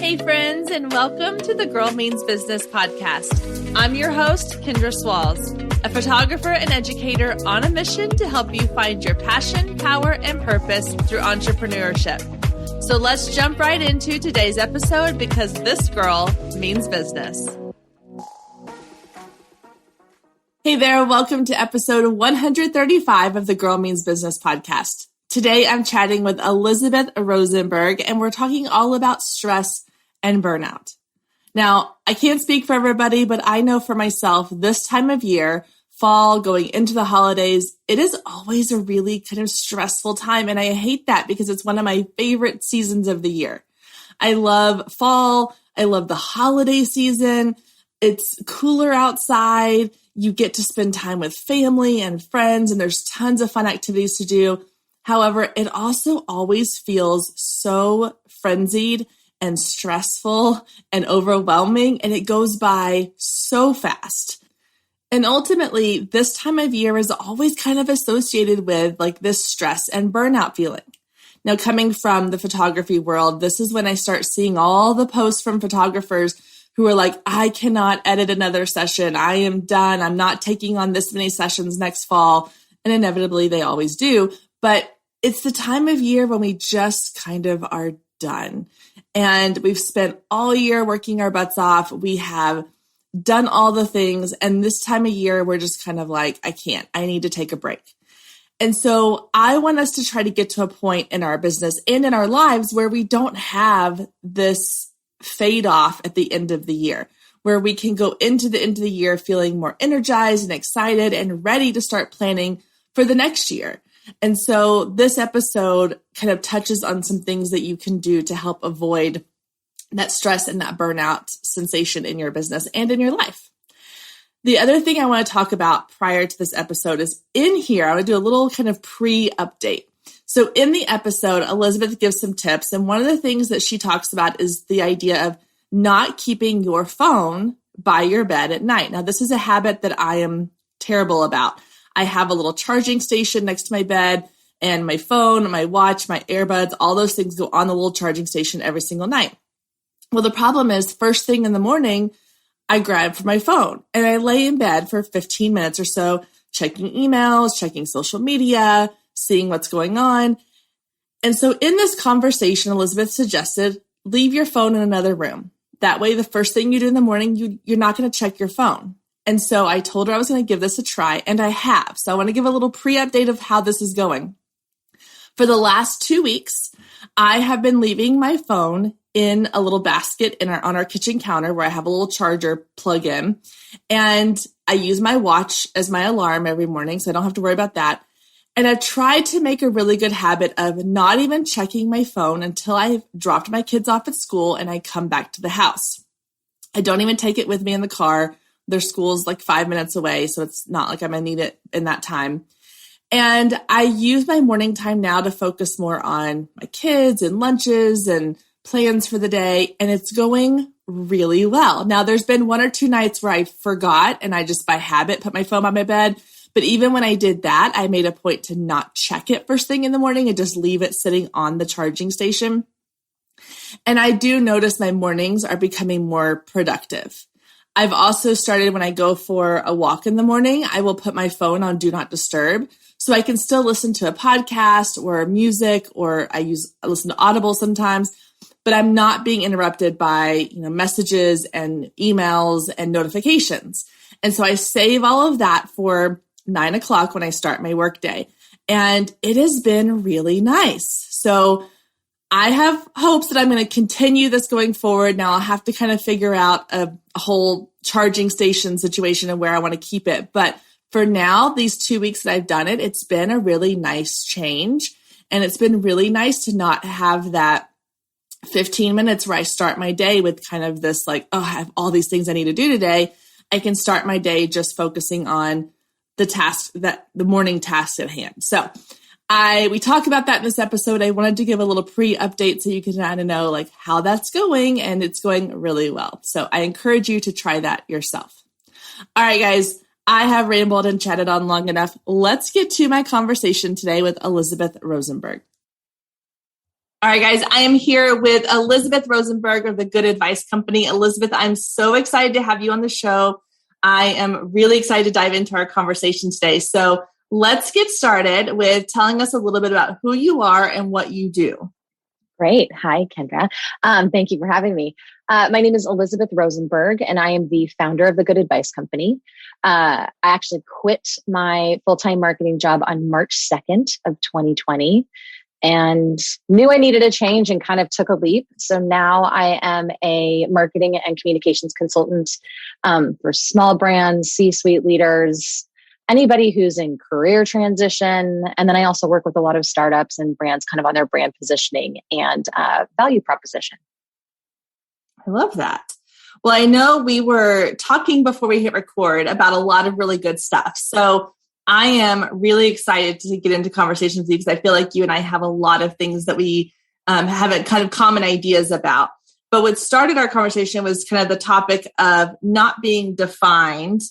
Hey friends, and welcome to the Girl Means Business podcast. I'm your host, Kendra Swalls, a photographer and educator on a mission to help you find your passion, power, and purpose through entrepreneurship. So let's jump right into today's episode because this girl means business. Hey there, welcome to episode 135 of the Girl Means Business podcast. Today I'm chatting with Elizabeth Rosenberg, and we're talking all about stress and burnout. Now, I can't speak for everybody, but I know for myself, this time of year, fall, going into the holidays, it is always a really kind of stressful time. And I hate that because it's one of my favorite seasons of the year. I love fall. I love the holiday season. It's cooler outside. You get to spend time with family and friends, and there's tons of fun activities to do. However, it also always feels so frenzied and stressful and overwhelming, and it goes by so fast. And ultimately, this time of year is always kind of associated with like this stress and burnout feeling. Now, coming from the photography world, this is when I start seeing all the posts from photographers who are like, I cannot edit another session. I am done. I'm not taking on this many sessions next fall. And inevitably, they always do. But it's the time of year when we just kind of are done. And we've spent all year working our butts off. We have done all the things. And this time of year, we're just kind of like, I need to take a break. And so I want us to try to get to a point in our business and in our lives where we don't have this fade off at the end of the year, where we can go into the end of the year feeling more energized and excited and ready to start planning for the next year. And so this episode kind of touches on some things that you can do to help avoid that stress and that burnout sensation in your business and in your life. The other thing I want to talk about prior to this episode is in here, I want to do a little kind of pre-update. So in the episode, Elizabeth gives some tips. And one of the things that she talks about is the idea of not keeping your phone by your bed at night. Now, this is a habit that I am terrible about. I have a little charging station next to my bed, and my phone, my watch, my earbuds, all those things go on the little charging station every single night. Well, the problem is first thing in the morning, I grab for my phone and I lay in bed for 15 minutes or so, checking emails, checking social media, seeing what's going on. And so in this conversation, Elizabeth suggested, leave your phone in another room. That way, the first thing you do in the morning, you're not going to check your phone. And so I told her I was going to give this a try, and I have. So I want to give a little pre-update of how this is going. For the last 2 weeks, I have been leaving my phone in a little basket on our kitchen counter where I have a little charger plug in. And I use my watch as my alarm every morning, so I don't have to worry about that. And I've tried to make a really good habit of not even checking my phone until I've dropped my kids off at school and I come back to the house. I don't even take it with me in the car. Their school's like 5 minutes away, so it's not like I'm going to need it in that time. And I use my morning time now to focus more on my kids and lunches and plans for the day, and it's going really well. Now, there's been 1 or 2 nights where I forgot, and I just by habit put my phone on my bed. But even when I did that, I made a point to not check it first thing in the morning and just leave it sitting on the charging station. And I do notice my mornings are becoming more productive. I've also started when I go for a walk in the morning, I will put my phone on Do Not Disturb so I can still listen to a podcast or music, or I listen to Audible sometimes, but I'm not being interrupted by messages and emails and notifications. And so I save all of that for 9 o'clock when I start my workday. And it has been really nice. So I have hopes that I'm going to continue this going forward. Now I'll have to kind of figure out a whole charging station situation and where I want to keep it. But for now, these 2 weeks that I've done it, it's been a really nice change. And it's been really nice to not have that 15 minutes where I start my day with kind of this like, oh, I have all these things I need to do today. I can start my day just focusing on the morning task at hand. So we talk about that in this episode. I wanted to give a little pre-update so you can kind of know like how that's going, and it's going really well. So I encourage you to try that yourself. All right, guys, I have rambled and chatted on long enough. Let's get to my conversation today with Elizabeth Rosenberg. All right, guys, I am here with Elizabeth Rosenberg of the Good Advice Company. Elizabeth, I'm so excited to have you on the show. I am really excited to dive into our conversation today. So let's get started with telling us a little bit about who you are and what you do. Great. Hi, Kendra. Thank you for having me. My name is Elizabeth Rosenberg, and I am the founder of the Good Advice Company. I actually quit my full-time marketing job on March 2nd of 2020 and knew I needed a change and kind of took a leap. So now I am a marketing and communications consultant for small brands, C-suite leaders, anybody who's in career transition. And then I also work with a lot of startups and brands kind of on their brand positioning and value proposition. I love that. Well, I know we were talking before we hit record about a lot of really good stuff. So I am really excited to get into conversations with you because I feel like you and I have a lot of things that we have a kind of common ideas about. But what started our conversation was kind of the topic of not being defined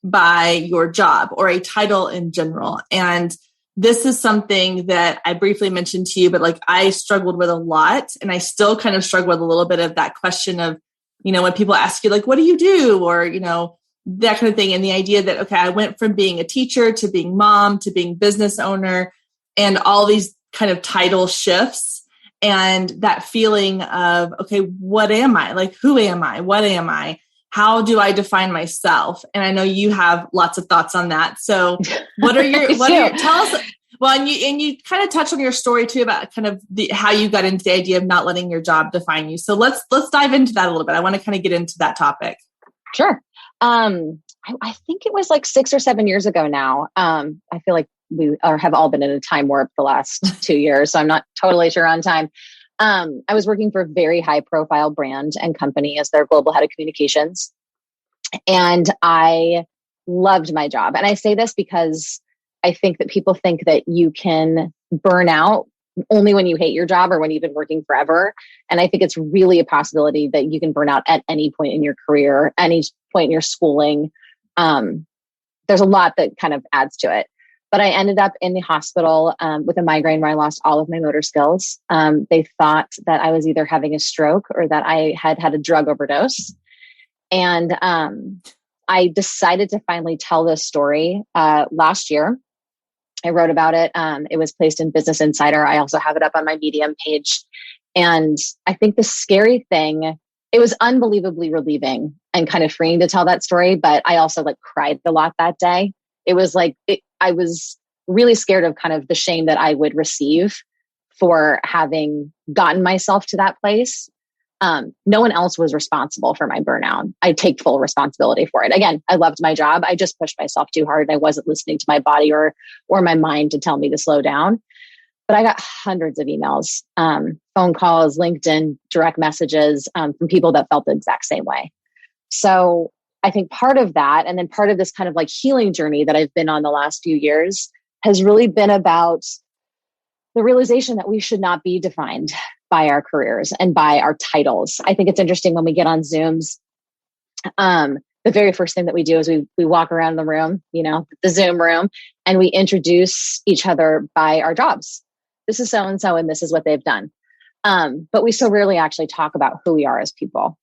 by your job or a title in general. And this is something that I briefly mentioned to you, but like I struggled with a lot, and I still kind of struggle with a little bit of that question of, you know, when people ask you like, what do you do? Or, you know, that kind of thing. And the idea that, okay, I went from being a teacher to being mom to being business owner and all these kind of title shifts and that feeling of, okay, what am I? Like, who am I? What am I? How do I define myself? And I know you have lots of thoughts on that. So tell us, well, and you kind of touched on your story too about kind of how you got into the idea of not letting your job define you. So let's dive into that a little bit. I want to kind of get into that topic. Sure. I think it was like 6 or 7 years ago now. I feel like we have all been in a time warp the last 2 years, so I'm not totally sure on time. I was working for a very high profile brand and company as their global head of communications. And I loved my job. And I say this because I think that people think that you can burn out only when you hate your job or when you've been working forever. And I think it's really a possibility that you can burn out at any point in your career, any point in your schooling. There's a lot that kind of adds to it. But I ended up in the hospital with a migraine where I lost all of my motor skills. They thought that I was either having a stroke or that I had had a drug overdose. And I decided to finally tell this story last year. I wrote about it. It was placed in Business Insider. I also have it up on my Medium page. And I think the scary thing, it was unbelievably relieving and kind of freeing to tell that story. But I also like cried a lot that day. It was like, I was really scared of kind of the shame that I would receive for having gotten myself to that place. No one else was responsible for my burnout. I take full responsibility for it. Again, I loved my job. I just pushed myself too hard. I wasn't listening to my body or my mind to tell me to slow down. But I got hundreds of emails, phone calls, LinkedIn, direct messages from people that felt the exact same way. So I think part of that, and then part of this kind of like healing journey that I've been on the last few years has really been about the realization that we should not be defined by our careers and by our titles. I think it's interesting when we get on Zooms, the very first thing that we do is we walk around the room, you know, the Zoom room, and we introduce each other by our jobs. This is so-and-so, and this is what they've done. But we so rarely actually talk about who we are as people.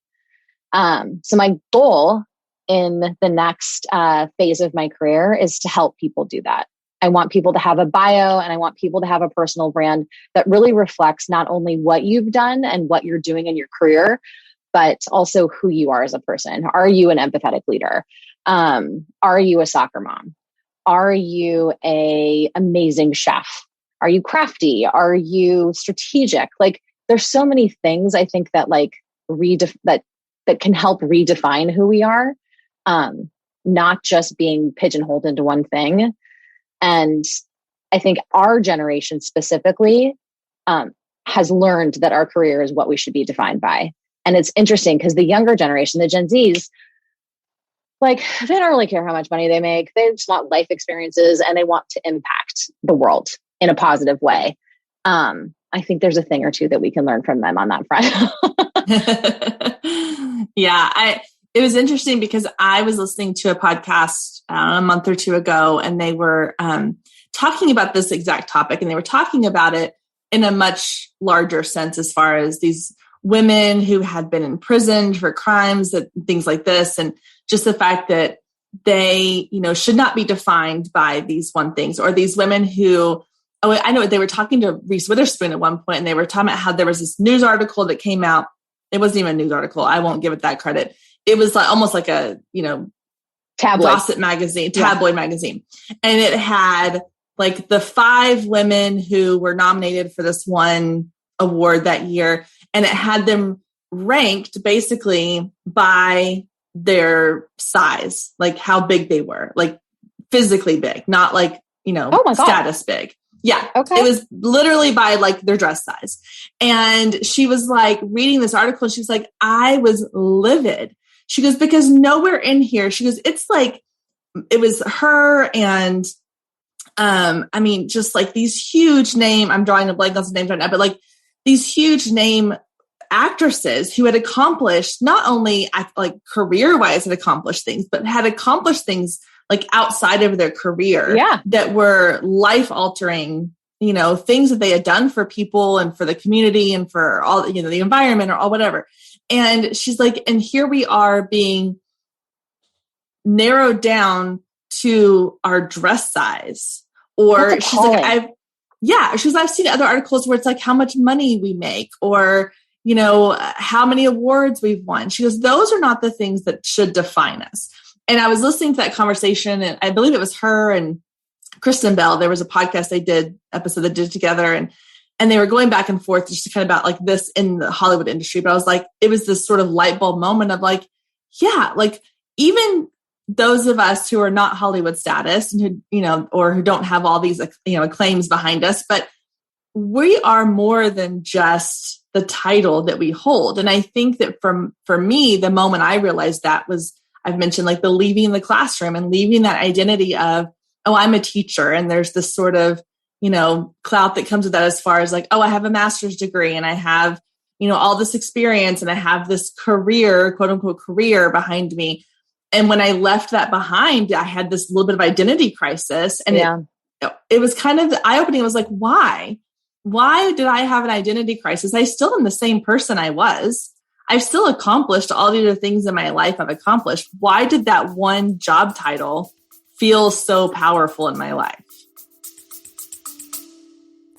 So my goal in the next phase of my career is to help people do that. I want people to have a bio and I want people to have a personal brand that really reflects not only what you've done and what you're doing in your career, but also who you are as a person. Are you an empathetic leader? Are you a soccer mom? Are you an amazing chef? Are you crafty? Are you strategic? Like there's so many things I think that like that can help redefine who we are. Not just being pigeonholed into one thing. And I think our generation specifically has learned that our career is what we should be defined by. And it's interesting because the younger generation, the Gen Zs, like they don't really care how much money they make. They just want life experiences and they want to impact the world in a positive way. I think there's a thing or two that we can learn from them on that front. Yeah, it was interesting because I was listening to a podcast a month or two ago, and they were talking about this exact topic, and they were talking about it in a much larger sense, as far as these women who had been imprisoned for crimes, that things like this, and just the fact that they, should not be defined by these one things, or these women who, I know they were talking to Reese Witherspoon at one point, and they were talking about how there was this news article that came out. It wasn't even a news article. I won't give it that credit. It was like almost like a, tabloid magazine. And it had like the 5 women who were nominated for this one award that year. And it had them ranked basically by their size, like how big they were, like physically big, not like, status big. Yeah. Okay. It was literally by like their dress size. And she was like reading this article and she's like, I was livid. She goes, because nowhere in here, she goes, it's like, it was her and, just like these huge name, I'm drawing a blank on some names right now, but like these huge name actresses who had accomplished, not only like career-wise had accomplished things, but had accomplished things like outside of their career that were life-altering, things that they had done for people and for the community and for all, the environment or all whatever. And she's like, and here we are being narrowed down to our dress size. Or she's like, I've seen other articles where it's like how much money we make, or, how many awards we've won. She goes, those are not the things that should define us. And I was listening to that conversation, and I believe it was her and Kristen Bell. There was a podcast episode they did together, and they were going back and forth just kind of about like this in the Hollywood industry. But I was like, it was this sort of light bulb moment of like, yeah, like even those of us who are not Hollywood status and who, or who don't have all these, claims behind us, but we are more than just the title that we hold. And I think that for me, the moment I realized that was, I've mentioned like the leaving the classroom and leaving that identity of, oh, I'm a teacher. And there's this sort of, clout that comes with that, as far as like, oh, I have a master's degree and I have, all this experience and I have this career, quote unquote career behind me. And when I left that behind, I had this little bit of identity crisis, and it was kind of eye-opening. It was like, why did I have an identity crisis? I still am the same person I was. I've still accomplished all the other things in my life I've accomplished. Why did that one job title feel so powerful in my life?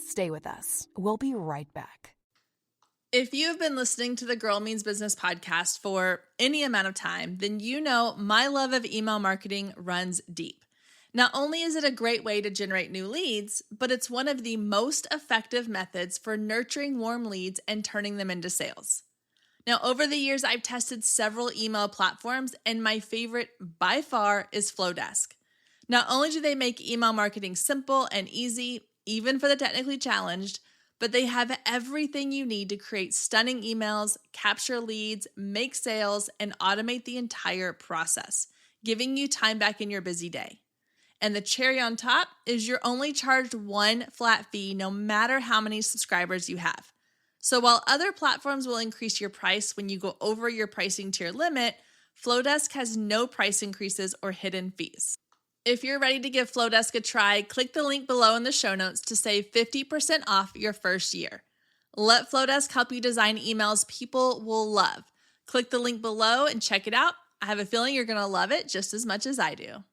Stay with us. We'll be right back. If you've been listening to the Girl Means Business podcast for any amount of time, then you know my love of email marketing runs deep. Not only is it a great way to generate new leads, but it's one of the most effective methods for nurturing warm leads and turning them into sales. Now, over the years, I've tested several email platforms, and my favorite by far is Flowdesk. Not only do they make email marketing simple and easy, even for the technically challenged, but they have everything you need to create stunning emails, capture leads, make sales, and automate the entire process, giving you time back in your busy day. And the cherry on top is you're only charged one flat fee no matter how many subscribers you have. So while other platforms will increase your price when you go over your pricing tier limit, Flowdesk has no price increases or hidden fees. If you're ready to give Flowdesk a try, click the link below in the show notes to save 50% off your first year. Let Flowdesk help you design emails people will love. Click the link below and check it out. I have a feeling you're going to love it just as much as I do.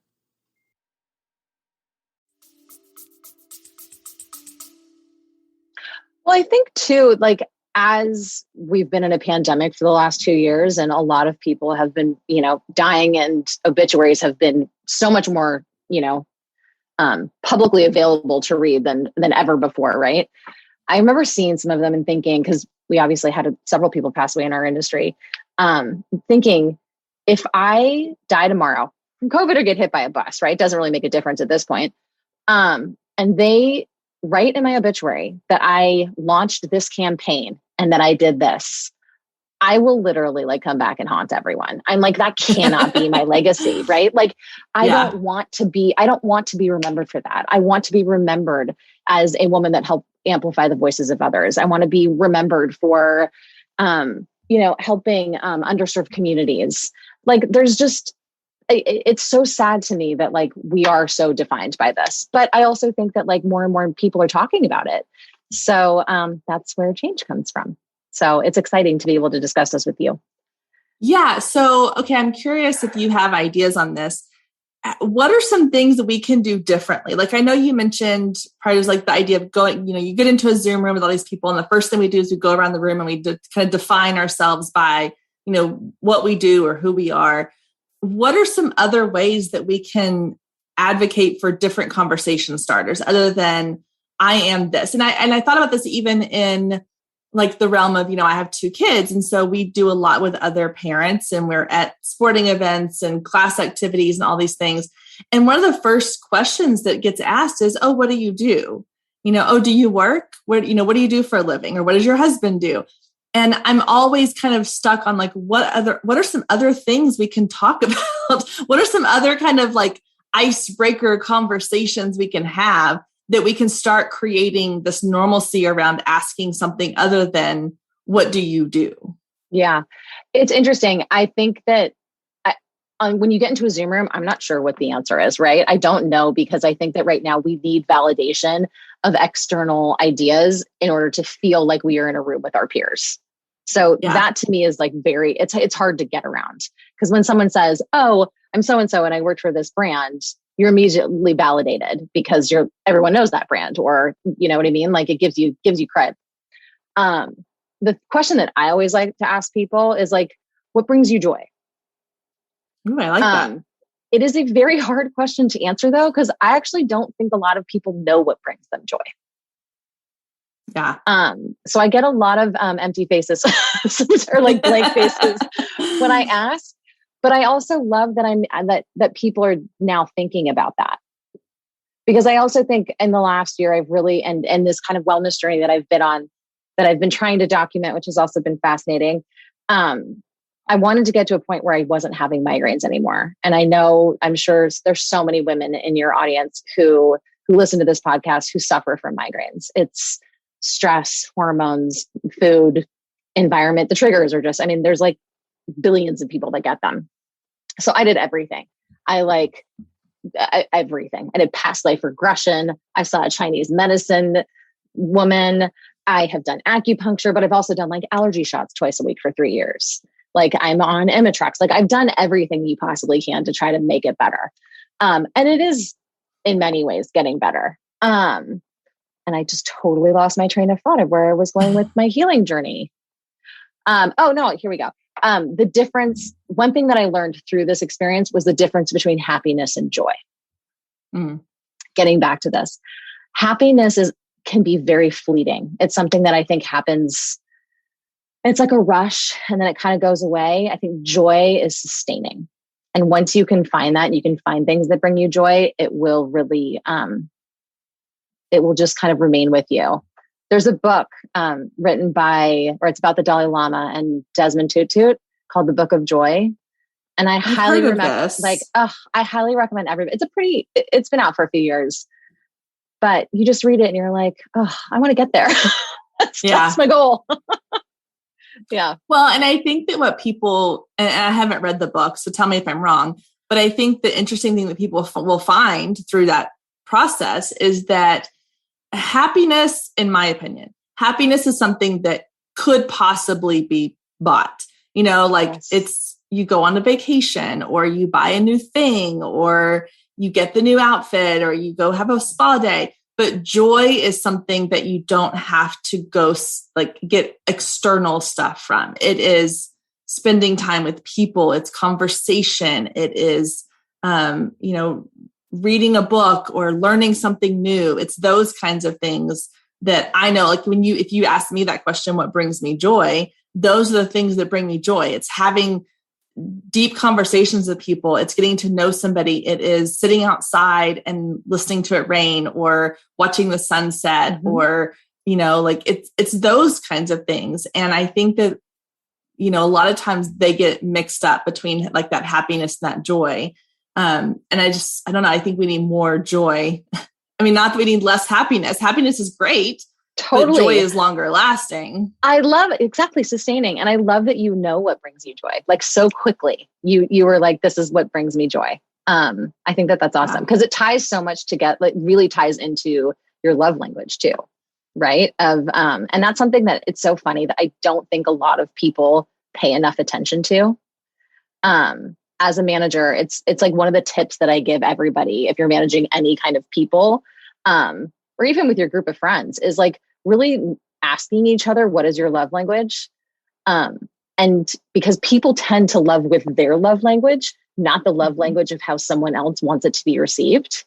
Well, I think too, like as we've been in a pandemic for the last 2 years, and a lot of people have been, dying, and obituaries have been so much more, publicly available to read than ever before, right? I remember seeing some of them and thinking, because we obviously had several people pass away in our industry, thinking, if I die tomorrow from COVID or get hit by a bus, right? Doesn't really make a difference at this point. And they write in my obituary that I launched this campaign and that I did this, I will literally like come back and haunt everyone. I'm like, that cannot be my legacy, right? Like, I don't want to be remembered for that. I want to be remembered as a woman that helped amplify the voices of others. I want to be remembered for, helping underserved communities. Like, there's just, it's so sad to me that like we are so defined by this, but I also think that like more and more people are talking about it. So that's where change comes from. So it's exciting to be able to discuss this with you. Yeah. So, okay, I'm curious if you have ideas on this. What are some things that we can do differently? Like, I know you mentioned part of like the idea of going, you get into a Zoom room with all these people, and the first thing we do is we go around the room and we kind of define ourselves by, what we do or who we are. What are some other ways that we can advocate for different conversation starters other than I am this? And I thought about this even in like the realm of, I have 2 kids. And so we do a lot with other parents, and we're at sporting events and class activities and all these things. And one of the first questions that gets asked is, oh, what do you do? Oh, do you work? What do you do for a living? Or what does your husband do? And I'm always kind of stuck on like, what are some other things we can talk about? What are some other kind of like icebreaker conversations we can have that we can start creating this normalcy around asking something other than what do you do? Yeah, it's interesting. I think that when you get into a Zoom room, I'm not sure what the answer is, right? I don't know, because I think that right now we need validation of external ideas in order to feel like we are in a room with our peers. So that to me is like it's hard to get around, because when someone says, oh, I'm so-and-so and I worked for this brand, you're immediately validated because everyone knows that brand, or you know what I mean? Like it gives you cred. The question that I always like to ask people is like, what brings you joy? Ooh, I like that. It is a very hard question to answer though, because I actually don't think a lot of people know what brings them joy. Yeah. So I get a lot of empty faces or like blank faces when I ask. But I also love that that people are now thinking about that, because I also think in the last year I've really and this kind of wellness journey that I've been on, that I've been trying to document, which has also been fascinating. I wanted to get to a point where I wasn't having migraines anymore, and I'm sure there's so many women in your audience who listen to this podcast who suffer from migraines. It's stress, hormones, food, environment. The triggers are there's like billions of people that get them. So I did everything. Everything. I did past life regression. I saw a Chinese medicine woman. I have done acupuncture, but I've also done like allergy shots twice a week for 3 years. Like I'm on Imitrex. Like I've done everything you possibly can to try to make it better. And it is in many ways getting better. And I just totally lost my train of thought of where I was going with my healing journey. Oh no, here we go. The difference, one thing that I learned through this experience was the difference between happiness and joy. Getting back to this, happiness can be very fleeting. It's something that I think happens. It's like a rush and then it kind of goes away. I think joy is sustaining. And once you can find that, you can find things that bring you joy, it will really, it will just kind of remain with you. There's a book written it's about the Dalai Lama and Desmond Tutu called The Book of Joy. And I highly recommend, I highly recommend everybody. It's been out for a few years, but you just read it and you're like, oh, I want to get there. That's my goal. Yeah. Well, and I think that what people, and I haven't read the book, so tell me if I'm wrong, but I think the interesting thing that people will find through that process is that happiness, in my opinion, happiness is something that could possibly be bought. It's, you go on a vacation or you buy a new thing or you get the new outfit or you go have a spa day. But joy is something that you don't have to go get external stuff from. It is spending time with people. It's conversation. It is, reading a book or learning something new. It's those kinds of things that I know, like if you ask me that question, what brings me joy? Those are the things that bring me joy. It's having deep conversations with people. It's getting to know somebody. It is sitting outside and listening to it rain or watching the sunset or, it's those kinds of things. And I think that, a lot of times they get mixed up between like that happiness and that joy. And I don't know. I think we need more joy. I mean, not that we need less happiness. Happiness is great. Totally. But joy is longer lasting. I love it. Exactly. Sustaining. And I love that you know what brings you joy. Like so quickly, you were like, this is what brings me joy. I think that's awesome because it ties so much together. It really ties into your love language too. right? And that's something that it's so funny that I don't think a lot of people pay enough attention to. As a manager, it's like one of the tips that I give everybody if you're managing any kind of people, or even with your group of friends, is like really asking each other, what is your love language? And because people tend to love with their love language, not the love language of how someone else wants it to be received.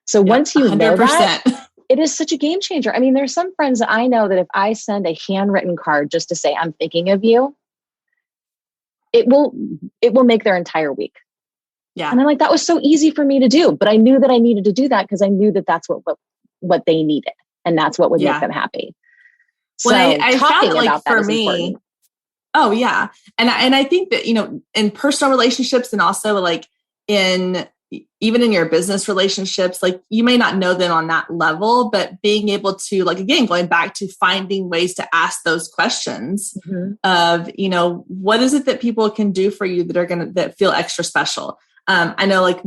So once you 100%. Know that, it is such a game changer. I mean, there's some friends that I know that if I send a handwritten card just to say, I'm thinking of you, it will make their entire week. Yeah. And I'm like, that was so easy for me to do, but I knew that I needed to do that because I knew that that's what they needed. And that's what would make them happy. Well, so I found that, like, for me, important. Oh yeah. And I think that, in personal relationships and also like even in your business relationships, like you may not know them on that level, but being able to, like, again, going back to finding ways to ask those questions of, what is it that people can do for you that feel extra special? I know, like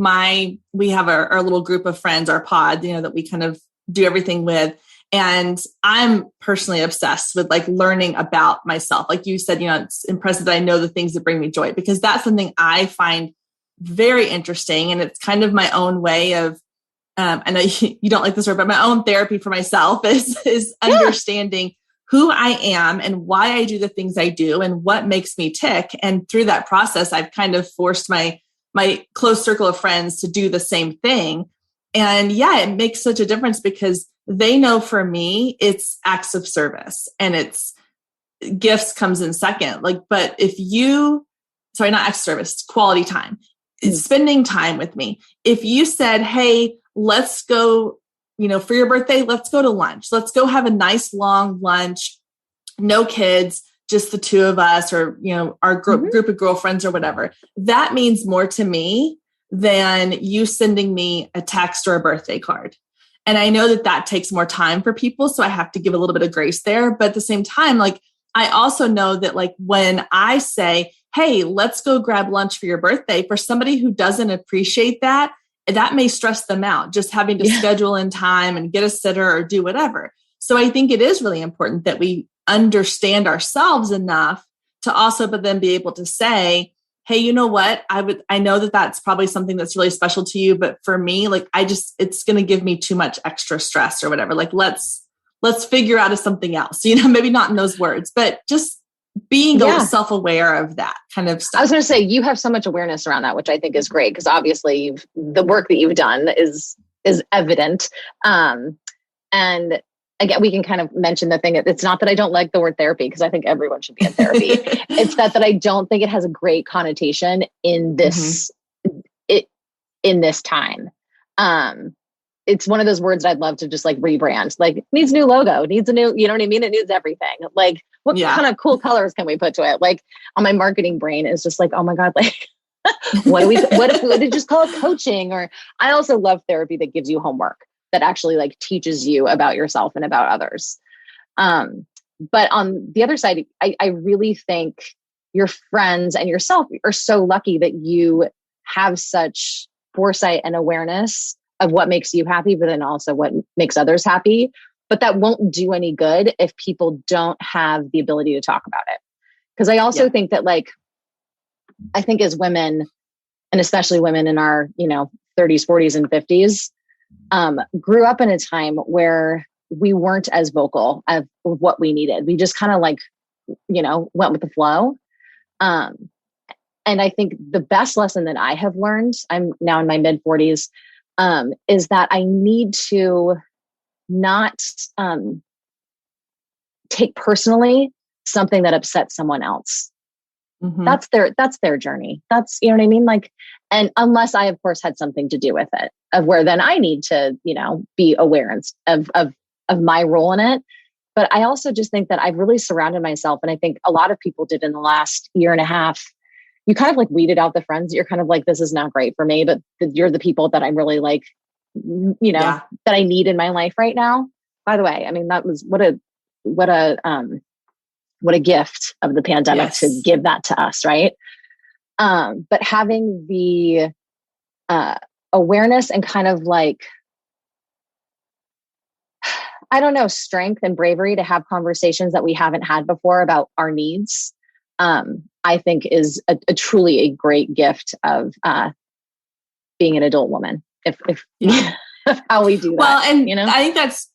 we have our little group of friends, our pod, that we kind of do everything with. And I'm personally obsessed with like learning about myself. Like you said, it's impressive that I know the things that bring me joy, because that's something I find very interesting. And it's kind of my own way of, I know you don't like this word, but my own therapy for myself is understanding who I am and why I do the things I do and what makes me tick. And through that process, I've kind of forced my close circle of friends to do the same thing. And yeah, it makes such a difference because they know for me, it's acts of service and it's gifts comes in second. Like, but not acts of service, quality time, spending time with me. If you said, hey, let's go, for your birthday, let's go to lunch. Let's go have a nice long lunch, no kids, just the two of us, or, our group of girlfriends or whatever. That means more to me than you sending me a text or a birthday card. And I know that takes more time for people. So I have to give a little bit of grace there. But at the same time, like, I also know that, like, when I say, hey, let's go grab lunch for your birthday, for somebody who doesn't appreciate that may stress them out, just having to schedule in time and get a sitter or do whatever. So I think it is really important that we understand ourselves enough to also, but then be able to say, hey, you know what? I know that that's probably something that's really special to you, but for me, like, it's going to give me too much extra stress or whatever. Like, let's figure out something else, maybe not in those words, but just being self-aware of that kind of stuff. I was going to say, you have so much awareness around that, which I think is great, because obviously the work that you've done is evident. And again, we can kind of mention the thing. It's not that I don't like the word therapy, because I think everyone should be in therapy. It's that I don't think it has a great connotation in this, in this time. It's one of those words that I'd love to just like rebrand, like, needs a new logo, needs a new, you know what I mean? It needs everything. Like, what kind of cool colors can we put to it? Like, on my marketing brain is just like, oh my God, like, what if we just call it coaching? Or I also love therapy that gives you homework, that actually like teaches you about yourself and about others. But on the other side, I really think your friends and yourself are so lucky that you have such foresight and awareness of what makes you happy, but then also what makes others happy. But that won't do any good if people don't have the ability to talk about it. Because I also think that, like, I think as women, and especially women in our, 30s, 40s, and 50s, grew up in a time where we weren't as vocal of what we needed. We just kind of like, went with the flow. And I think the best lesson that I have learned, I'm now in my mid 40s, is that I need to not take personally something that upsets someone else. That's their journey. That's, you know what I mean? Like, and unless I, of course, had something to do with it, of where then I need to, be aware of my role in it. But I also just think that I've really surrounded myself, and I think a lot of people did in the last year and a half. You kind of like weeded out the friends. You're kind of like, this is not great for me, but you're the people that I'm really like, that I need in my life right now. By the way, I mean, that was what a gift of the pandemic to give that to us. Right. But having the awareness and kind of like, I don't know, strength and bravery to have conversations that we haven't had before about our needs, I think is a truly a great gift of being an adult woman. If Yeah. of how we do that. Well, and I think that's,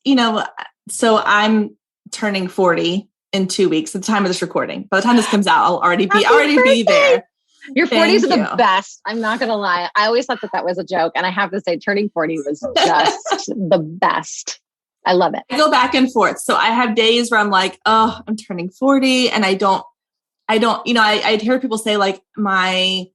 so I'm turning 40 in 2 weeks at the time of this recording. By the time this comes out, I'll already be there. Your 40s are the best. I'm not going to lie. I always thought that was a joke. And I have to say, turning 40 was just the best. I love it. I go back and forth. So I have days where I'm like, oh, I'm turning 40. And I'd hear people say like my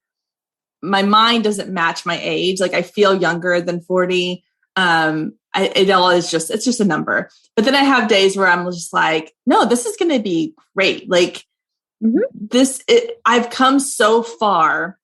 mind doesn't match my age. Like I feel younger than 40. It's just a number. But then I have days where I'm just like, no, this is going to be great. Like I've come so far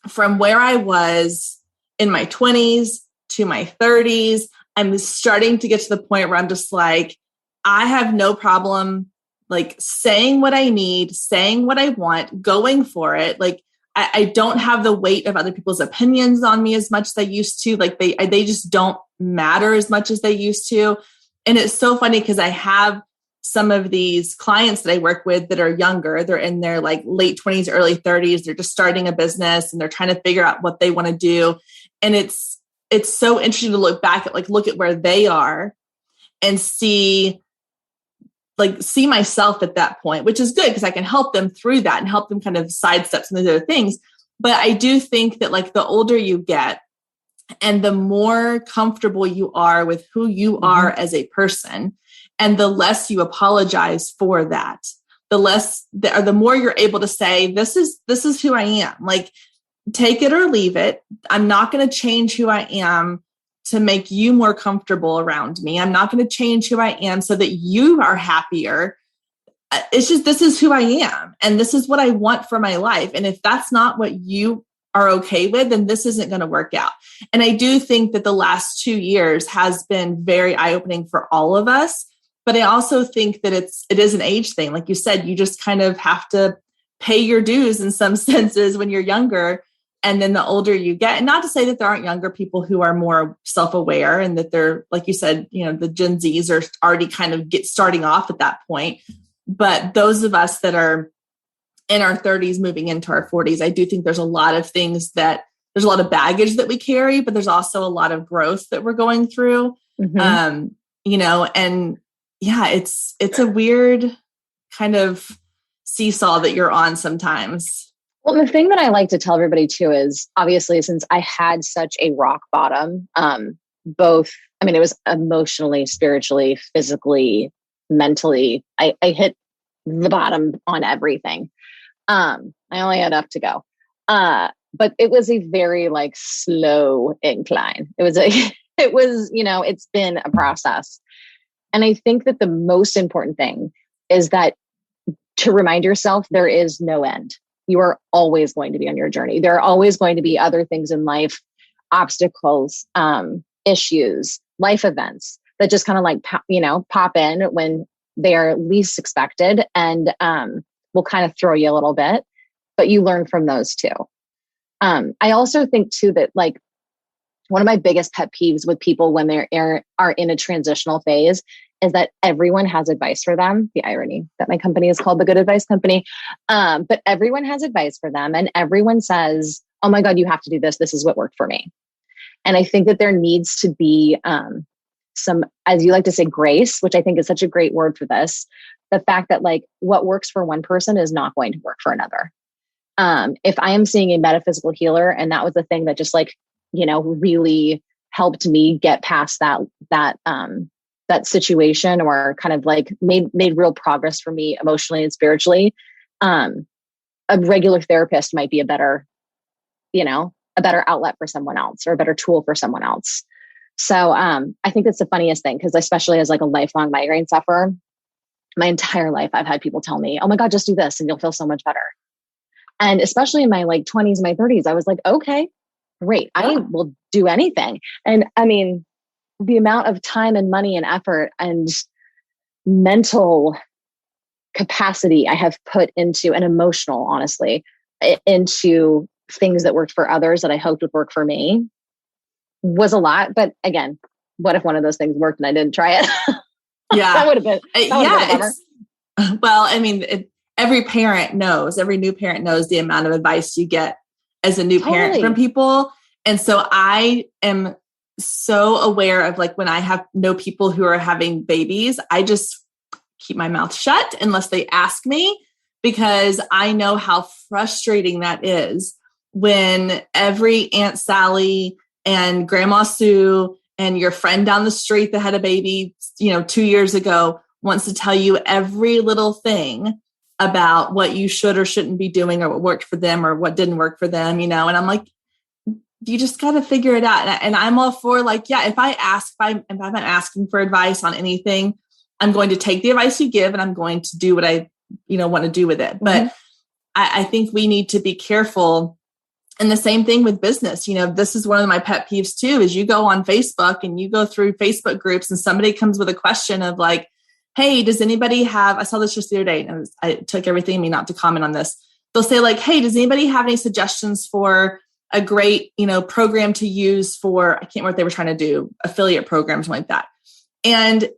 from where I was in my 20s to my 30s. I'm starting to get to the point where I'm just like, I have no problem like saying what I need, saying what I want, going for it. Like I don't have the weight of other people's opinions on me as much as I used to. Like they just don't matter as much as they used to. And it's so funny because I have some of these clients that I work with that are younger. They're in their like late 20s, early 30s. They're just starting a business and they're trying to figure out what they want to do. And it's so interesting to look back at look at where they are and see myself at that point, which is good because I can help them through that and help them kind of sidestep some of the other things. But I do think that like the older you get and the more comfortable you are with who you are as a person, and the less you apologize for that, the more you're able to say, this is who I am. Like, take it or leave it. I'm not going to change who I am to make you more comfortable around me. I'm not going to change who I am so that you are happier. It's just, this is who I am. And this is what I want for my life. And if that's not what you are okay with, then this isn't going to work out. And I do think that the last 2 years has been very eye-opening for all of us. But I also think that it is an age thing. Like you said, you just kind of have to pay your dues in some senses when you're younger. And then the older you get, and not to say that there aren't younger people who are more self-aware and that they're, like you said, the Gen Zs are already kind of starting off at that point. But those of us that are in our 30s, moving into our 40s, I do think there's a lot of things there's a lot of baggage that we carry, but there's also a lot of growth that we're going through. And yeah, it's a weird kind of seesaw that you're on sometimes. Well, the thing that I like to tell everybody too is, obviously, since I had such a rock bottom, it was emotionally, spiritually, physically, mentally, I hit the bottom on everything. I only had up to go. But it was a very slow incline. It's been a process. And I think that the most important thing is that to remind yourself, there is no end. You are always going to be on your journey. There are always going to be other things in life, obstacles, issues, life events that just kind of pop in when they are least expected and will kind of throw you a little bit, but you learn from those too. I also think too that one of my biggest pet peeves with people when they are in a transitional phase is that everyone has advice for them. The irony that my company is called the Good AdviceCompany. But everyone has advice for them and everyone says, oh my God, you have to do this. This is what worked for me. And I think that there needs to be some, as you like to say, grace, which I think is such a great word for this. The fact that what works for one person is not going to work for another. If I am seeing a metaphysical healer and that was the thing that just really helped me get past that situation or kind of made real progress for me emotionally and spiritually, a regular therapist might be a better outlet for someone else or a better tool for someone else. So I think that's the funniest thing, because especially as a lifelong migraine sufferer, my entire life I've had people tell me, oh my God, just do this and you'll feel so much better. And especially in my 20s, my 30s, I was like, okay, great. I will do anything. And I mean, the amount of time and money and effort and mental capacity I have put into, and emotional, honestly, into things that worked for others that I hoped would work for me was a lot. But again, what if one of those things worked and I didn't try it? Yeah. That would have been a bummer. Well, I mean, every new parent knows the amount of advice you get as a new parent from people. And so I am so aware of like when I know people who are having babies, I just keep my mouth shut unless they ask me, because I know how frustrating that is when every Aunt Sally and Grandma Sue and your friend down the street that had a baby, 2 years ago wants to tell you every little thing about what you should or shouldn't be doing, or what worked for them or what didn't work for them, and I'm like, you just got to figure it out. And I'm all for like, yeah, if I'm asking for advice on anything, I'm going to take the advice you give and I'm going to do what I, want to do with it. But I think we need to be careful. And the same thing with business. This is one of my pet peeves too, is you go on Facebook and you go through Facebook groups and somebody comes with a question of like, hey, does anybody I saw this just the other day and it took everything in me not to comment on this. They'll say like, hey, does anybody have any suggestions for a great, program to use for, I can't remember what they were trying to do, affiliate programs like that. And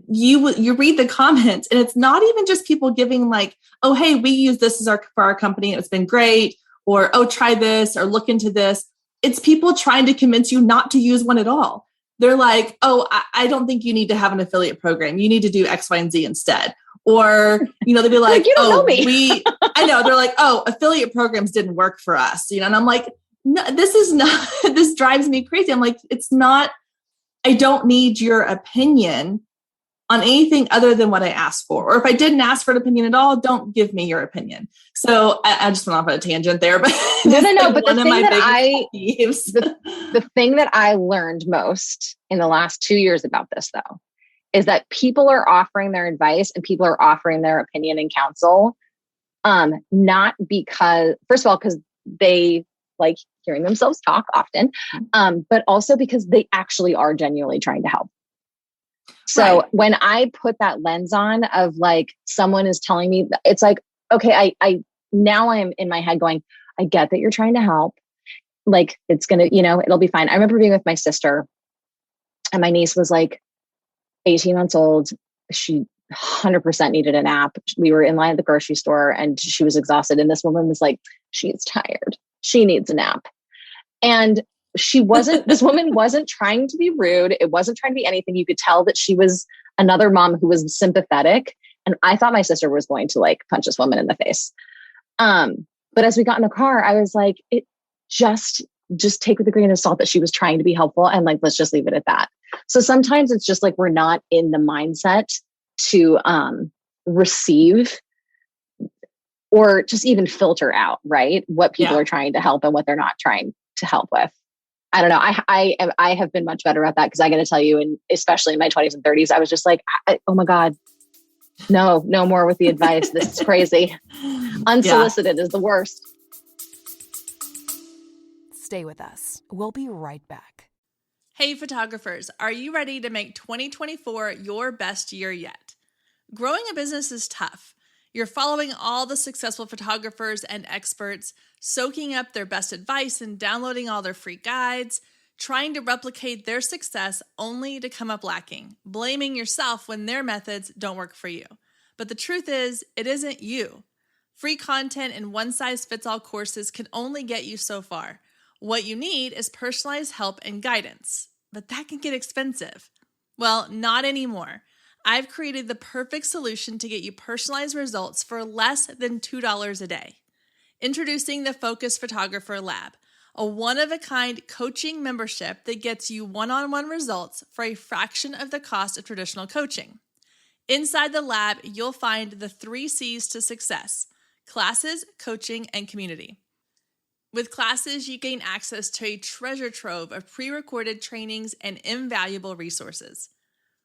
you read the comments and it's not even just people giving like, oh, hey, we use this for our company and it's been great. Or, oh, try this or look into this. It's people trying to convince you not to use one at all. They're like, oh, I don't think you need to have an affiliate program. You need to do X, Y, and Z instead. Or, they'll be like, you don't know me. I know. They're like, oh, affiliate programs didn't work for us. And I'm like, no, this drives me crazy. I'm like, it's not, I don't need your opinion on anything other than what I asked for. Or if I didn't ask for an opinion at all, don't give me your opinion. So I just went off on a tangent there, but no. But the thing that I learned most in the last 2 years about this though, is that people are offering their advice and people are offering their opinion and counsel. Not because, first of all, because they like hearing themselves talk often, but also because they actually are genuinely trying to help. So when I put that lens on of like, someone is telling me, it's like, okay, I now I'm in my head going, I get that you're trying to help. Like it's going to, it'll be fine. I remember being with my sister and my niece was like 18 months old. She 100% needed a nap. We were in line at the grocery store and she was exhausted. And this woman was like, she's tired. She needs a nap. And this woman wasn't trying to be rude. It wasn't trying to be anything. You could tell that she was another mom who was sympathetic. And I thought my sister was going to like punch this woman in the face. But as we got in the car, I was like, it just take with a grain of salt that she was trying to be helpful. And like, let's just leave it at that. So sometimes it's just like, we're not in the mindset to receive or just even filter out, right? What people are trying to help and what they're not trying to help with. I don't know. I have been much better at that because I got to tell you, and especially in my 20s and 30s, I was just like, oh my God, no more with the advice. This is crazy. Unsolicited is the worst. Stay with us. We'll be right back. Hey, photographers, are you ready to make 2024 your best year yet? Growing a business is tough. You're following all the successful photographers and experts, soaking up their best advice and downloading all their free guides, trying to replicate their success only to come up lacking, blaming yourself when their methods don't work for you. But the truth is, it isn't you. Free content and one-size-fits-all courses can only get you so far. What you need is personalized help and guidance, but that can get expensive. Well, not anymore. I've created the perfect solution to get you personalized results for less than $2 a day. Introducing the Focus Photographer Lab, a one-of-a-kind coaching membership that gets you one-on-one results for a fraction of the cost of traditional coaching. Inside the lab, you'll find the 3 C's to success: classes, coaching, and community. With classes, you gain access to a treasure trove of pre-recorded trainings and invaluable resources.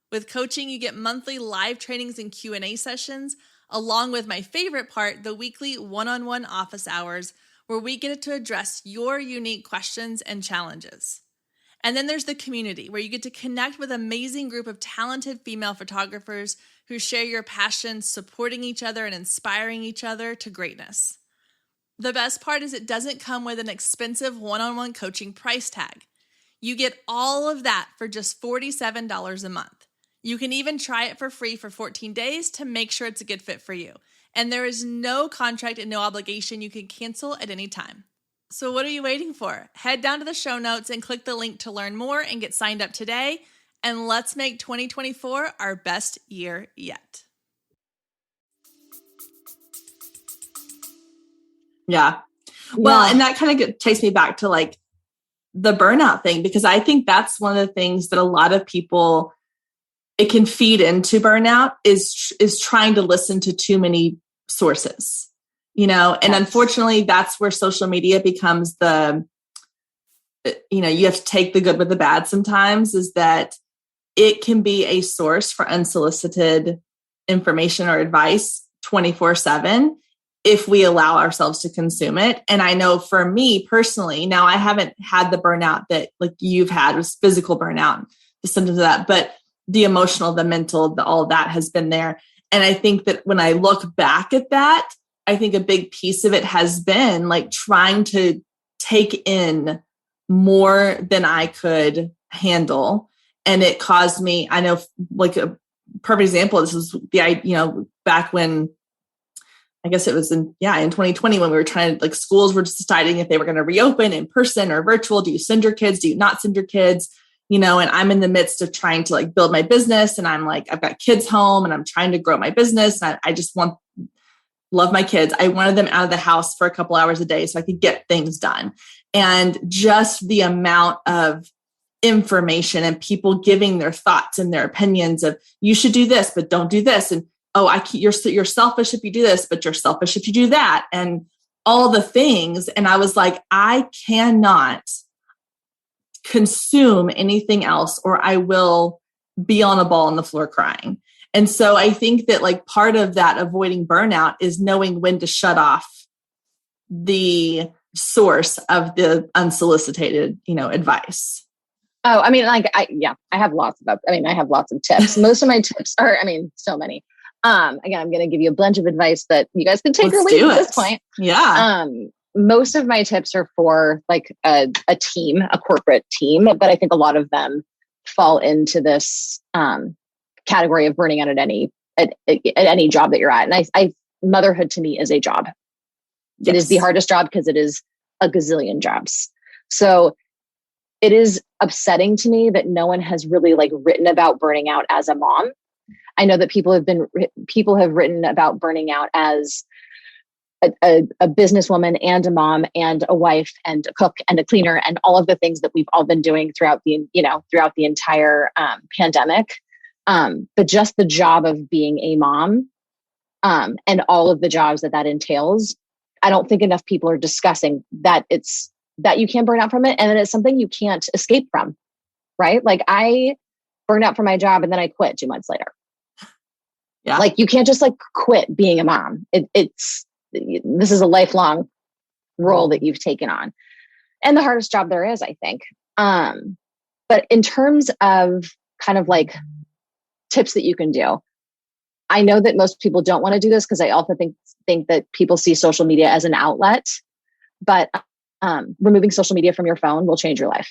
With coaching, you get monthly live trainings and Q&A sessions, along with my favorite part, the weekly one-on-one office hours, where we get to address your unique questions and challenges. And then there's the community, where you get to connect with an amazing group of talented female photographers who share your passion, supporting each other and inspiring each other to greatness. The best part is it doesn't come with an expensive one-on-one coaching price tag. You get all of that for just $47 a month. You can even try it for free for 14 days to make sure it's a good fit for you. And there is no contract and no obligation. You can cancel at any time. So what are you waiting for? Head down to the show notes and click the link to learn more and get signed up today. And let's make 2024 our best year yet. Yeah. Well, and that kind of takes me back to like the burnout thing, because I think that's one of the things that a lot of people, it can feed into burnout is trying to listen to too many sources, you know, and unfortunately that's where social media becomes the, you know, you have to take the good with the bad sometimes, is that it can be a source for unsolicited information or advice 24/7 if we allow ourselves to consume it. And I know for me personally, now I haven't had the burnout that like you've had, was physical burnout, the symptoms of that, but the emotional, the mental, all that has been there. And I think that when I look back at that, I think a big piece of it has been like trying to take in more than I could handle. And it caused me, I know like a perfect example, this was you know, back when, I guess it was in 2020 when we were trying to, like, schools were just deciding if they were going to reopen in person or virtual. Do you send your kids? Do you not send your kids? You know, and I'm in the midst of trying to like build my business, and I'm like, I've got kids home and I'm trying to grow my business. And I just love my kids. I wanted them out of the house for a couple hours a day so I could get things done. And just the amount of information and people giving their thoughts and their opinions of, you should do this, but don't do this. And you're selfish if you do this, but you're selfish if you do that, and all the things. And I was like, I cannot consume anything else or I will be on a ball on the floor crying. And so I think that like part of that avoiding burnout is knowing when to shut off the source of the unsolicited, you know, advice. Oh, I mean, like, I have lots of tips. Most of my tips are, so many. Again, I'm going to give you a bunch of advice that you guys can take or leave at this point. Yeah. Most of my tips are for like a team, a corporate team, but I think a lot of them fall into this category of burning out at any job that you're at. And motherhood to me is a job. Yes. It is the hardest job because it is a gazillion jobs. So it is upsetting to me that no one has really like written about burning out as a mom. I know that people have written about burning out as a businesswoman and a mom and a wife and a cook and a cleaner and all of the things that we've all been doing throughout the entire pandemic. But just the job of being a mom and all of the jobs that entails, I don't think enough people are discussing that that you can burn out from it, and it's something you can't escape from, right? Like I burned out from my job and then I quit 2 months later. Yeah. Like you can't just like quit being a mom. This is a lifelong role that you've taken on, and the hardest job there is, I think. But in terms of kind of like tips that you can do, I know that most people don't want to do this because I also think that people see social media as an outlet, but removing social media from your phone will change your life.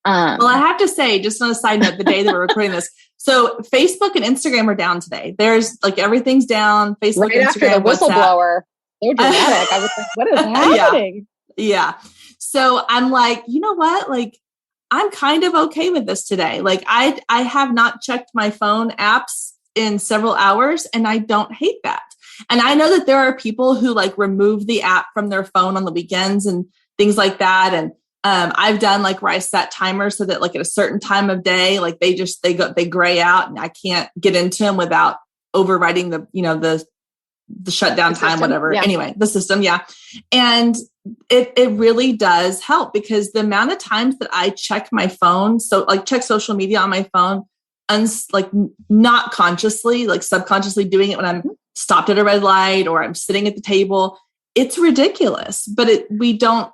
Well, I have to say, just on a side note, the day that we're recording this, so Facebook and Instagram are down today. There's like everything's down. Facebook, right Instagram, after the whistleblower. So dramatic. I was like, what is happening? Yeah. So I'm like, you know what? Like, I'm kind of okay with this today. Like, I have not checked my phone apps in several hours, and I don't hate that. And I know that there are people who like remove the app from their phone on the weekends and things like that. And I've done like where I set timers so that like at a certain time of day, like they gray out and I can't get into them without overriding the shutdown time, whatever. Yeah. Anyway, the system. Yeah. And it really does help, because the amount of times that I check my phone, so like check social media on my phone, like not consciously, like subconsciously doing it when I'm stopped at a red light or I'm sitting at the table, it's ridiculous, but we don't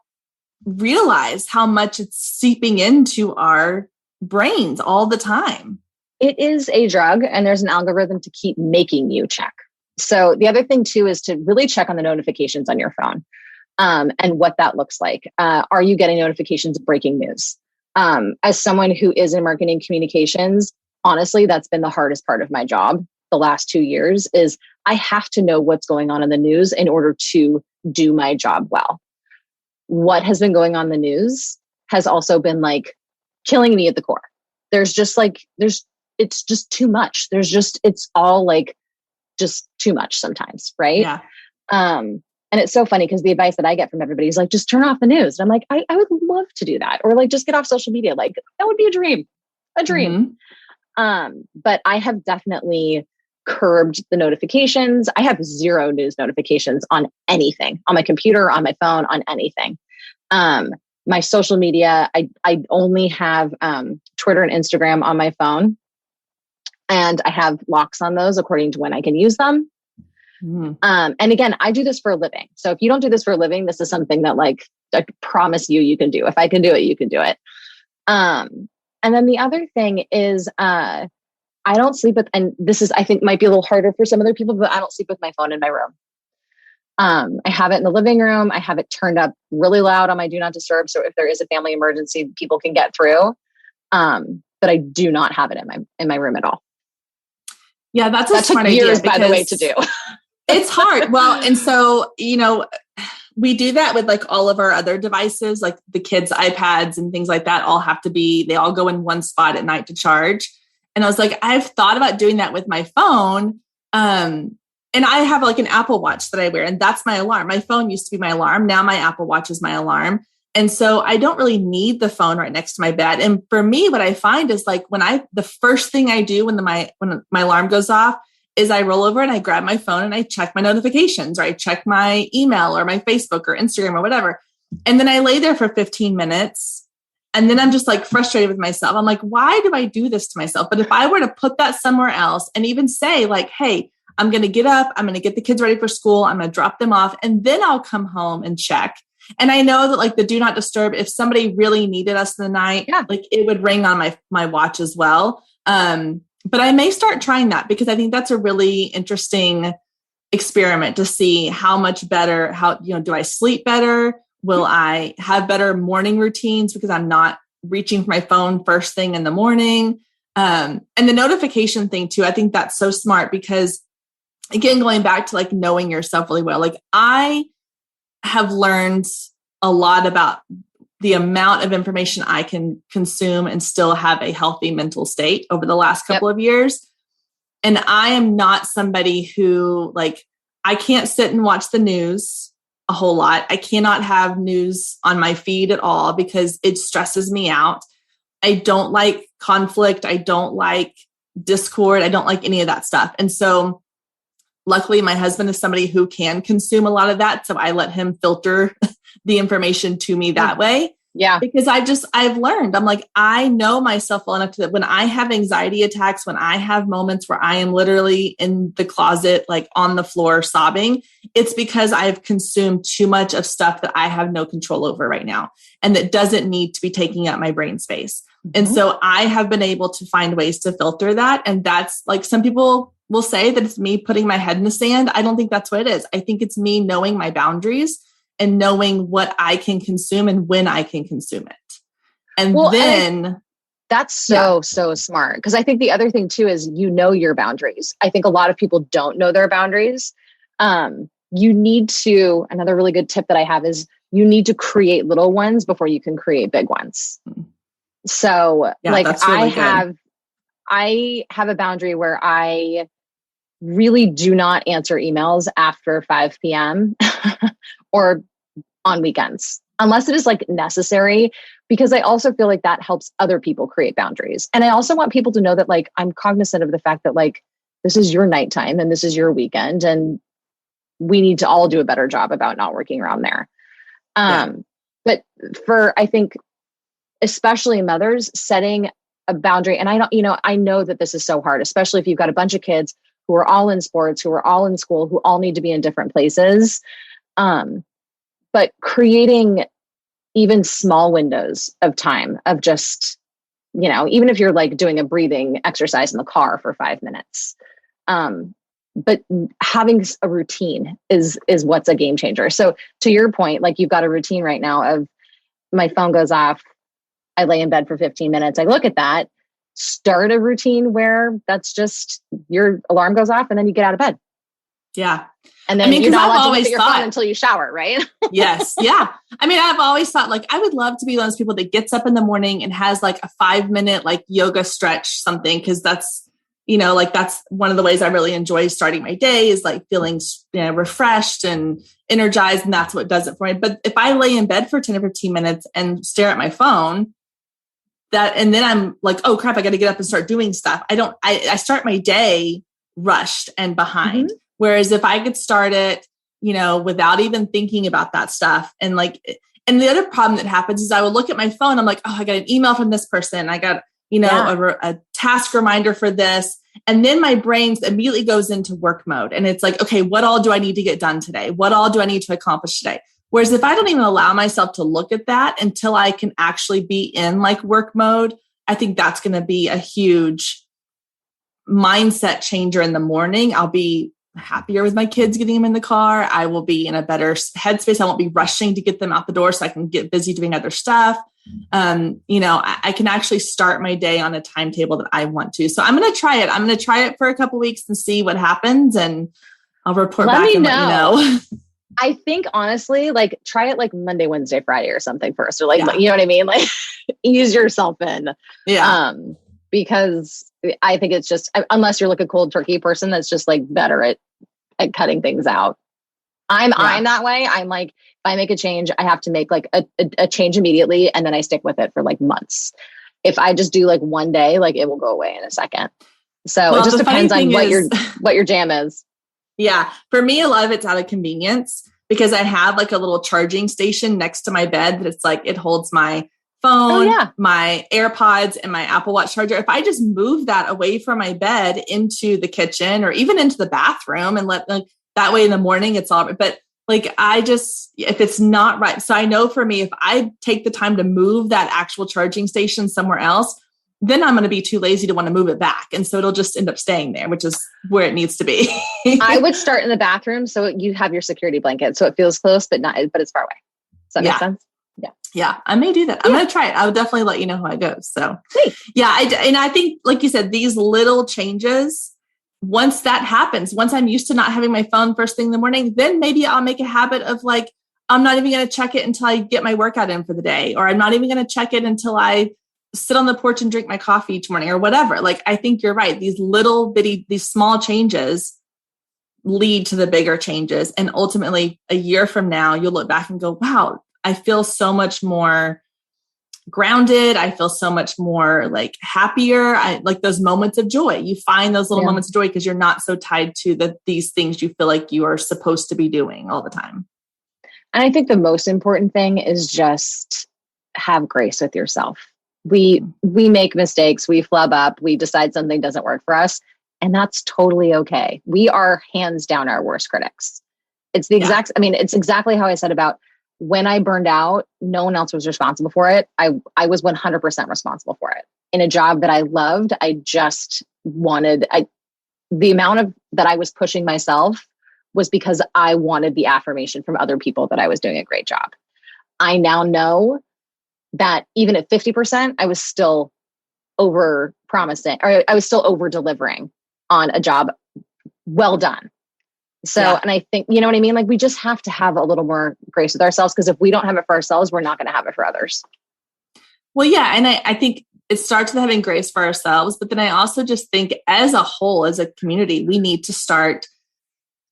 realize how much it's seeping into our brains all the time. It is a drug, and there's an algorithm to keep making you check. So the other thing too is to really check on the notifications on your phone and what that looks like. Are you getting notifications of breaking news? As someone who is in marketing communications, honestly, that's been the hardest part of my job the last 2 years is I have to know what's going on in the news in order to do my job well. What has been going on in the news has also been like killing me at the core. It's just too much. It's all like just too much sometimes. Right. Yeah. And it's so funny because the advice that I get from everybody is like, just turn off the news. And I'm like, I would love to do that. Or like, just get off social media. Like that would be a dream. But I have definitely curbed the notifications. I have 0 news notifications on anything, on my computer, on my phone, on anything. My social media, I only have Twitter and Instagram on my phone. And I have locks on those according to when I can use them. And again, I do this for a living. So if you don't do this for a living, this is something that like, I promise you can do. If I can do it, you can do it. And then the other thing is, I don't sleep with, and this is, I think might be a little harder for some other people, but I don't sleep with my phone in my room. I have it in the living room. I have it turned up really loud on my do not disturb. So if there is a family emergency, people can get through. But I do not have it in my room at all. Yeah, that's a smart idea. Years, by the way, to do. It's hard. Well, and so, we do that with like all of our other devices, like the kids' iPads and things like that they all go in one spot at night to charge. And I was like, I've thought about doing that with my phone. And I have like an Apple Watch that I wear, and that's my alarm. My phone used to be my alarm. Now my Apple Watch is my alarm. And so I don't really need the phone right next to my bed. And for me, what I find is like the first thing I do when my alarm goes off is I roll over and I grab my phone and I check my notifications, or I check my email or my Facebook or Instagram or whatever. And then I lay there for 15 minutes. And then I'm just like frustrated with myself. I'm like, why do I do this to myself? But if I were to put that somewhere else and even say like, hey, I'm going to get up, I'm going to get the kids ready for school, I'm going to drop them off, and then I'll come home and check. And I know that like the do not disturb, if somebody really needed us in the night, like it would ring on my watch as well. But I may start trying that because I think that's a really interesting experiment to see how much better, do I sleep better? Will I have better morning routines because I'm not reaching for my phone first thing in the morning? And the notification thing too, I think that's so smart because again, going back to like knowing yourself really well, like I have learned a lot about the amount of information I can consume and still have a healthy mental state over the last couple of years. And I am not somebody who like, I can't sit and watch the news a whole lot. I cannot have news on my feed at all because it stresses me out. I don't like conflict. I don't like discord. I don't like any of that stuff. And so luckily my husband is somebody who can consume a lot of that. So I let him filter the information to me that way. Yeah. Because I've learned, I'm like, I know myself well enough that when I have anxiety attacks, when I have moments where I am literally in the closet, like on the floor sobbing, it's because I've consumed too much of stuff that I have no control over right now. And that doesn't need to be taking up my brain space. Mm-hmm. And so I have been able to find ways to filter that. And that's like, some people will say that it's me putting my head in the sand. I don't think that's what it is. I think it's me knowing my boundaries and knowing what I can consume and when I can consume it. And that's so smart. Because I think the other thing too is, your boundaries. I think a lot of people don't know their boundaries. You need to, another really good tip that I have is you need to create little ones before you can create big ones. So like really I have a boundary where I really do not answer emails after 5 p.m. or on weekends, unless it is like necessary, because I also feel like that helps other people create boundaries. And I also want people to know that like, I'm cognizant of the fact that like, this is your nighttime and this is your weekend. And we need to all do a better job about not working around there. But I think, especially mothers, setting a boundary. And I know that this is so hard, especially if you've got a bunch of kids who are all in sports, who are all in school, who all need to be in different places. But creating even small windows of time of just, even if you're like doing a breathing exercise in the car for 5 minutes, but having a routine is what's a game changer. So to your point, like you've got a routine right now of my phone goes off, I lay in bed for 15 minutes, I look at that. start a routine where that's just your alarm goes off and then you get out of bed. Yeah. And then you're not allowed to look at your phone until you shower, right? Yes. Yeah. I mean, I've always thought like, I would love to be one of those people that gets up in the morning and has like a 5-minute like yoga stretch something. Cause that's, like that's one of the ways I really enjoy starting my day is like feeling refreshed and energized. And that's what does it for me. But if I lay in bed for 10 or 15 minutes and stare at my phone, and then I'm like, oh crap, I got to get up and start doing stuff. I start my day rushed and behind. Mm-hmm. Whereas if I could start it, without even thinking about that stuff. And the other problem that happens is I will look at my phone. I'm like, oh, I got an email from this person. I got, a task reminder for this. And then my brain immediately goes into work mode. And it's like, okay, what all do I need to get done today? What all do I need to accomplish today? Whereas if I don't even allow myself to look at that until I can actually be in like work mode, I think that's going to be a huge mindset changer in the morning. I'll be happier with my kids getting them in the car. I will be in a better headspace. I won't be rushing to get them out the door so I can get busy doing other stuff. I can actually start my day on a timetable that I want to. So I'm going to try it. I'm going to try it for a couple of weeks and see what happens. And I'll report back and let you know. I think honestly, like try it like Monday, Wednesday, Friday or something first, or like, you know what I mean? Like ease yourself in. Yeah. Because I think it's just, unless you're like a cold turkey person, that's just like better at cutting things out. I'm that way. I'm like, if I make a change, I have to make like a change immediately. And then I stick with it for like months. If I just do like one day, like it will go away in a second. So it just depends on what your jam is. Yeah. For me, a lot of it's out of convenience because I have like a little charging station next to my bed that it's like, it holds my phone, my AirPods and my Apple Watch charger. If I just move that away from my bed into the kitchen or even into the bathroom and that way in the morning, it's all right. But like, if it's not right. So I know for me, if I take the time to move that actual charging station somewhere else, then I'm going to be too lazy to want to move it back. And so it'll just end up staying there, which is where it needs to be. I would start in the bathroom. So you have your security blanket. So it feels close, but it's far away. Does that make sense? Yeah. Yeah. I may do that. I'm going to try it. I would definitely let you know how it goes. So and I think, like you said, these little changes, once that happens, once I'm used to not having my phone first thing in the morning, then maybe I'll make a habit of like, I'm not even going to check it until I get my workout in for the day, or I'm not even going to check it until I sit on the porch and drink my coffee each morning or whatever. Like, I think you're right. These small changes lead to the bigger changes. And ultimately a year from now, you'll look back and go, wow, I feel so much more grounded. I feel so much more like happier. I like those moments of joy. You find those little moments of joy because you're not so tied to these things you feel like you are supposed to be doing all the time. And I think the most important thing is just have grace with yourself. We make mistakes, we flub up, we decide something doesn't work for us, and that's totally okay. We are hands down our worst critics. It's it's exactly how I said about when I burned out, no one else was responsible for it. I was 100% responsible for it. In a job that I loved, I just wanted, the amount of that I was pushing myself was because I wanted the affirmation from other people that I was doing a great job. I now know that even at 50%, I was still over promising, or I was still over delivering on a job well done. So, and I think, you know what I mean? Like we just have to have a little more grace with ourselves, because if we don't have it for ourselves, we're not going to have it for others. Well, yeah. And I think it starts with having grace for ourselves, but then I also just think as a whole, as a community, we need to start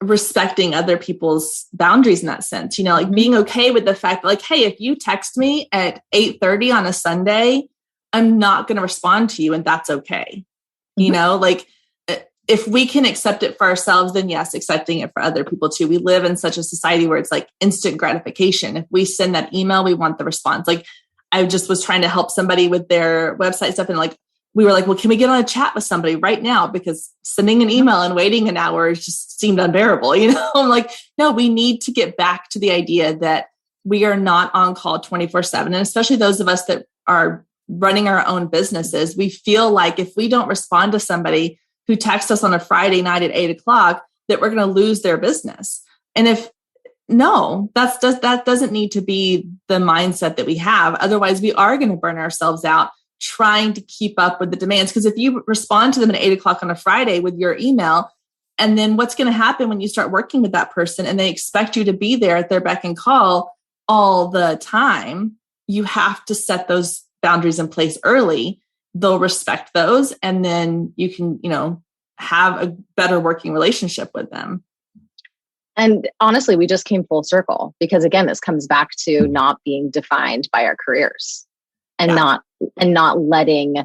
respecting other people's boundaries in that sense, like being okay with the fact that like, hey, if you text me at 8:30 on a Sunday, I'm not going to respond to you. And that's okay. Like if we can accept it for ourselves, then yes, accepting it for other people too. We live in such a society where it's like instant gratification. If we send that email, we want the response. Like I just was trying to help somebody with their website stuff. And like, we were like, well, can we get on a chat with somebody right now? Because sending an email and waiting an hour just seemed unbearable. I'm like, no, we need to get back to the idea that we are not on call 24/7. And especially those of us that are running our own businesses, we feel like if we don't respond to somebody who texts us on a Friday night at 8:00, that we're going to lose their business. And that doesn't need to be the mindset that we have. Otherwise we are going to burn ourselves out trying to keep up with the demands. Because if you respond to them at 8:00 on a Friday with your email, and then what's going to happen when you start working with that person and they expect you to be there at their beck and call all the time, you have to set those boundaries in place early. They'll respect those, and then you can, have a better working relationship with them. And honestly, we just came full circle because, again, this comes back to not being defined by our careers and not letting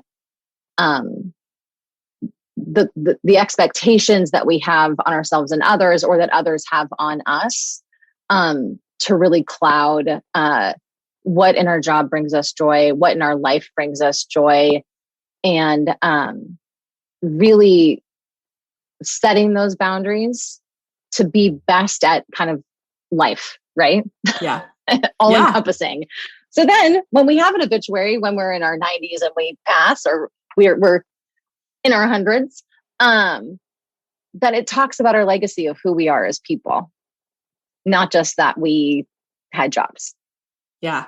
the expectations that we have on ourselves and others, or that others have on us, to really cloud what in our job brings us joy, what in our life brings us joy, and really setting those boundaries to be best at kind of life, right? Yeah. All encompassing. So then when we have an obituary, when we're in our 90s and we pass, or we're in our hundreds, that it talks about our legacy of who we are as people, not just that we had jobs. Yeah.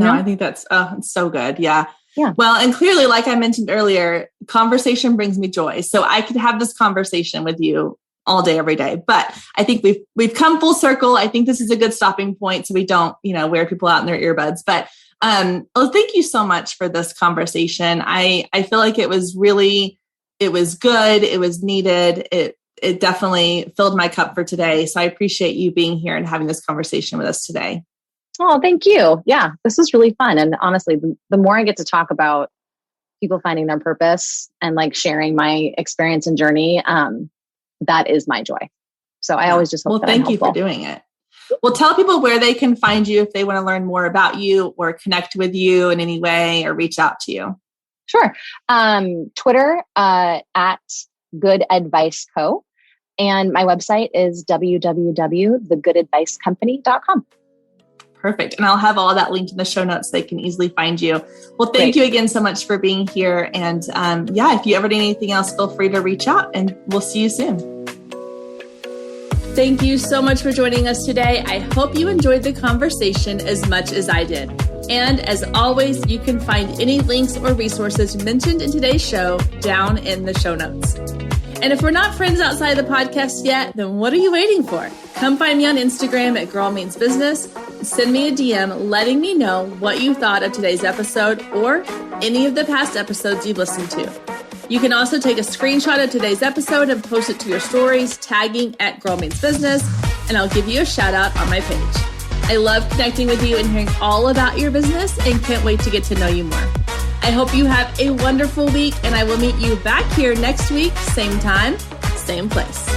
I think that's it's so good. Yeah. Yeah. Well, and clearly, like I mentioned earlier, conversation brings me joy. So I could have this conversation with you all day, every day. But I think we've come full circle. I think this is a good stopping point, so we don't, wear people out in their earbuds. But thank you so much for this conversation. I feel like it was good. It was needed. It definitely filled my cup for today. So I appreciate you being here and having this conversation with us today. Oh, thank you. Yeah, this was really fun. And honestly, the more I get to talk about people finding their purpose and like sharing my experience and journey, that is my joy. So I always just hope that I'm thank you for doing it. Well, tell people where they can find you if they want to learn more about you or connect with you in any way or reach out to you. Sure. Twitter at Good Advice Co. And my website is www.thegoodadvicecompany.com. Perfect. And I'll have all that linked in the show notes so they can easily find you. Well, thank you again so much for being here. And if you ever need anything else, feel free to reach out, and we'll see you soon. Thank you so much for joining us today. I hope you enjoyed the conversation as much as I did. And as always, you can find any links or resources mentioned in today's show down in the show notes. And if we're not friends outside of the podcast yet, then what are you waiting for? Come find me on Instagram at Girl Means Business. Send me a DM letting me know what you thought of today's episode or any of the past episodes you've listened to. You can also take a screenshot of today's episode and post it to your stories, tagging at Girl Means Business, and I'll give you a shout out on my page. I love connecting with you and hearing all about your business and can't wait to get to know you more. I hope you have a wonderful week, and I will meet you back here next week, same time, same place.